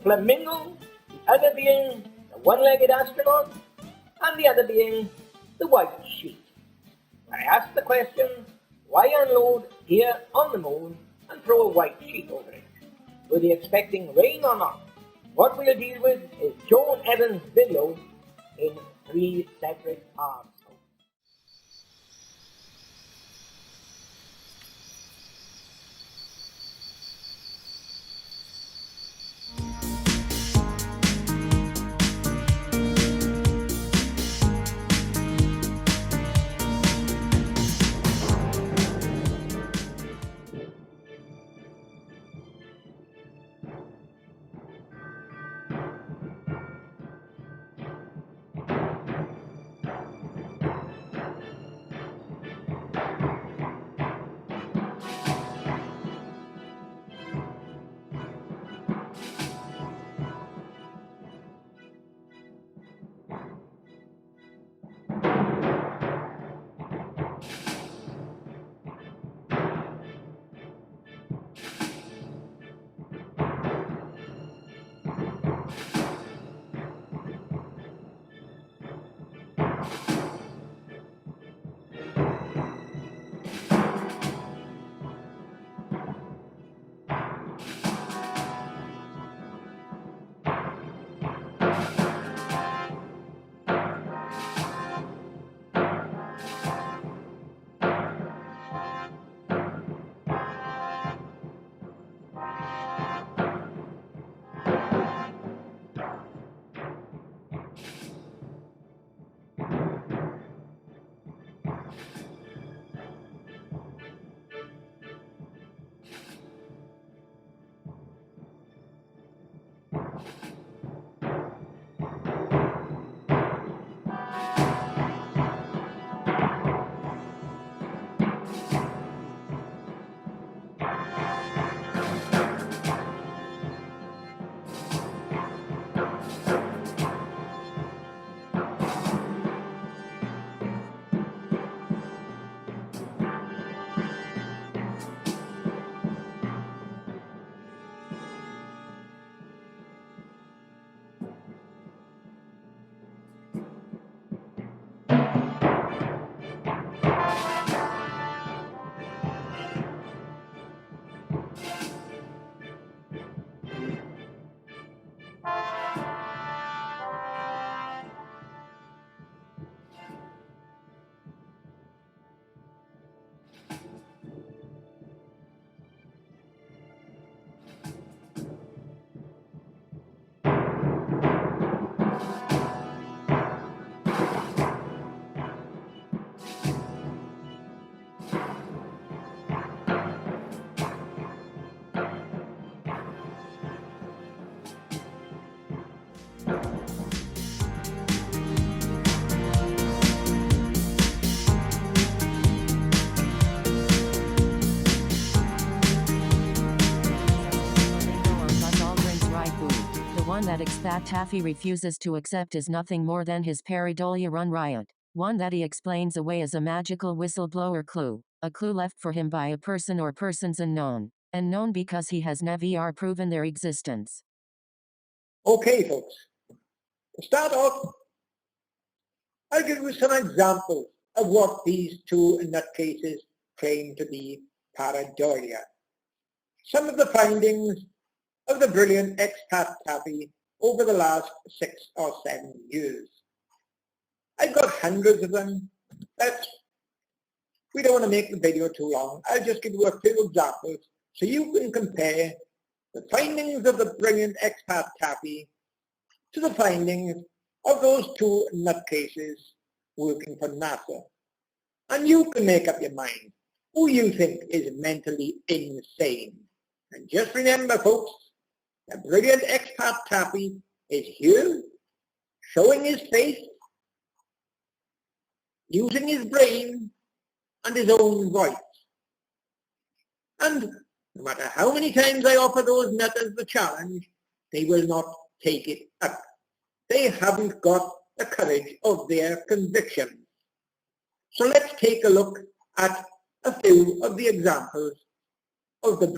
flamingo, the other being the one-legged astronaut, and the other being the white sheet. I asked the question, why unload here on the moon and throw a white sheet over it? Were they expecting rain or not? What we'll deal with is Joan Evans' video in 3 separate parts. One that Taffy refuses to accept is nothing more than his pareidolia run riot. One that he explains away as a magical whistleblower clue, a clue left for him by a person or persons unknown, and known because he has never proven their existence. Okay, folks. To start off, I'll give you some examples of what these two nutcases claim to be pareidolia. Some of the findings of the brilliant expat Taffy over the last 6 or 7 years. I've got hundreds of them, but we don't want to make the video too long. I'll just give you a few examples so you can compare the findings of the brilliant expat Taffy to the findings of those two nutcases working for NASA. And you can make up your mind who you think is mentally insane. And just remember, folks, the brilliant expat Taffy is here, showing his face, using his brain and his own voice. And no matter how many times I offer those nutters the challenge, they will not take it up. They haven't got the courage of their convictions. So let's take a look at a few of the examples of the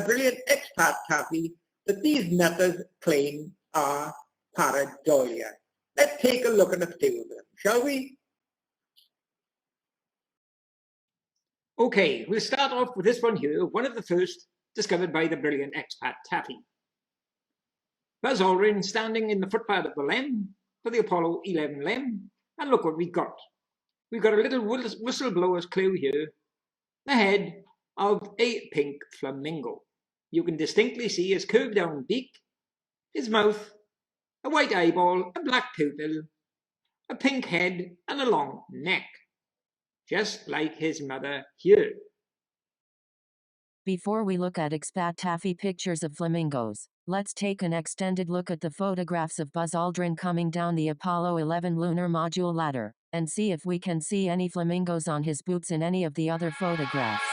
brilliant expat Taffy that these netters claim are pareidolia. Let's take a look at a few of them, shall we? Okay, we'll start off with this one here, one of the first discovered by the brilliant expat Taffy. Buzz Aldrin standing in the footpad of the LEM for the Apollo 11 LEM, and look what we got. We've got a little whistleblower's clue here, the head of a pink flamingo. You can distinctly see his curved down beak, his mouth, a white eyeball, a black pupil, a pink head, and a long neck, just like his mother here. Before we look at expat Taffy pictures of flamingos, let's take an extended look at the photographs of Buzz Aldrin coming down the Apollo 11 lunar module ladder, and see if we can see any flamingos on his boots in any of the other photographs.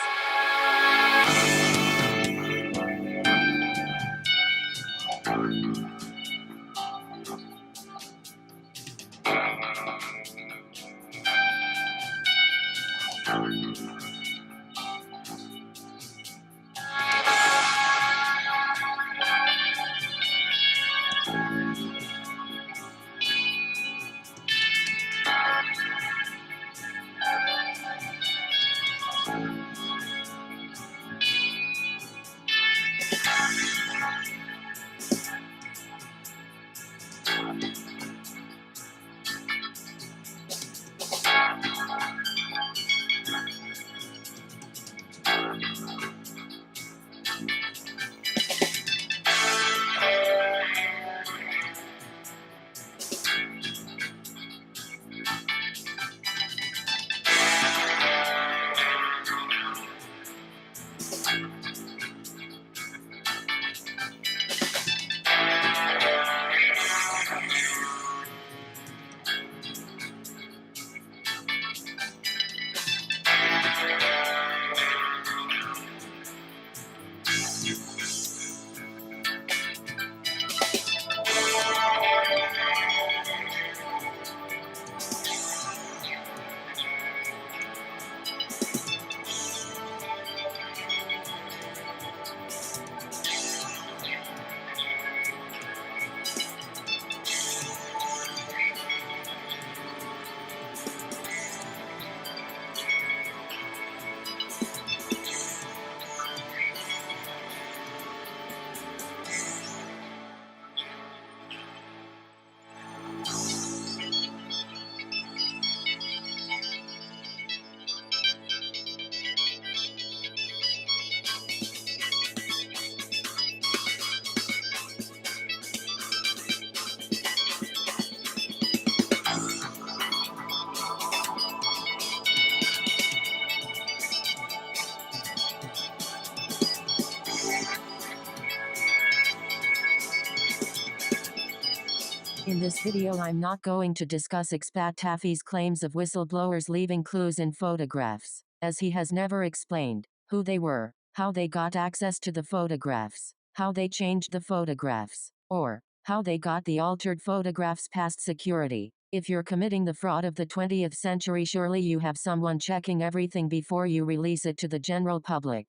In this video I'm not going to discuss expat Taffy's claims of whistleblowers leaving clues in photographs, as he has never explained who they were, how they got access to the photographs, how they changed the photographs, or how they got the altered photographs past security. If you're committing the fraud of the 20th century, surely you have someone checking everything before you release it to the general public.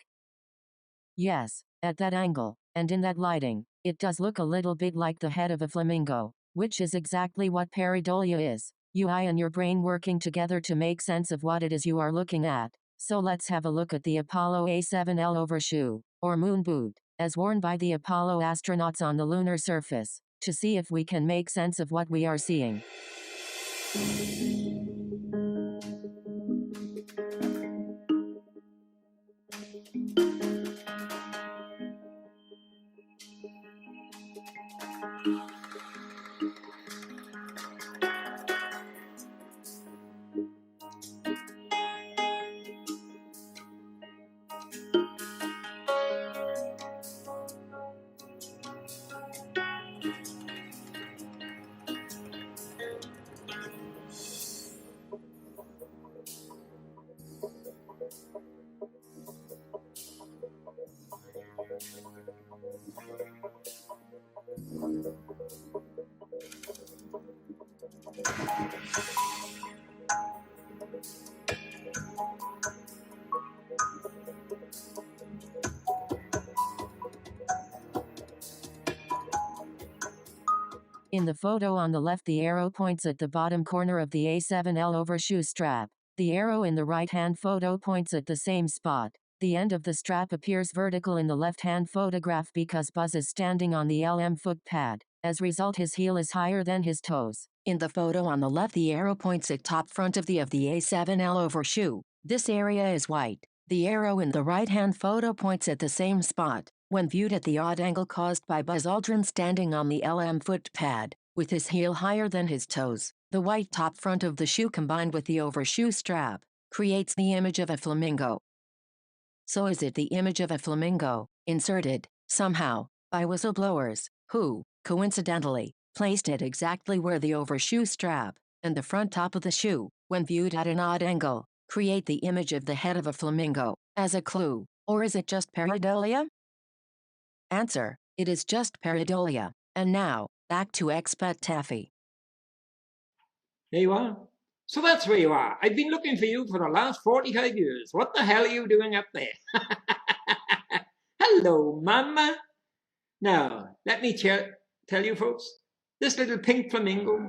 Yes, at that angle, and in that lighting, it does look a little bit like the head of a flamingo, which is exactly what pareidolia is. You and your brain working together to make sense of what it is you are looking at. So let's have a look at the Apollo A7L overshoe, or moon boot, as worn by the Apollo astronauts on the lunar surface, to see if we can make sense of what we are seeing. In the photo on the left, the arrow points at the bottom corner of the A7L overshoe strap. The arrow in the right-hand photo points at the same spot. The end of the strap appears vertical in the left-hand photograph because Buzz is standing on the LM foot pad. As a result, his heel is higher than his toes. In the photo on the left, the arrow points at top front of the A7L overshoe. This area is white. The arrow in the right-hand photo points at the same spot. When viewed at the odd angle caused by Buzz Aldrin standing on the LM foot pad, with his heel higher than his toes, the white top front of the shoe combined with the overshoe strap creates the image of a flamingo. So is it the image of a flamingo, inserted, somehow, by whistleblowers, who, coincidentally, placed it exactly where the overshoe strap and the front top of the shoe, when viewed at an odd angle, create the image of the head of a flamingo, as a clue? Or is it just pareidolia? Answer: it is just pareidolia. And now, back to Expat Taffy. There you are. So that's where you are. I've been looking for you for the last 45 years. What the hell are you doing up there? Hello, Mama. Now, let me tell you folks, this little pink flamingo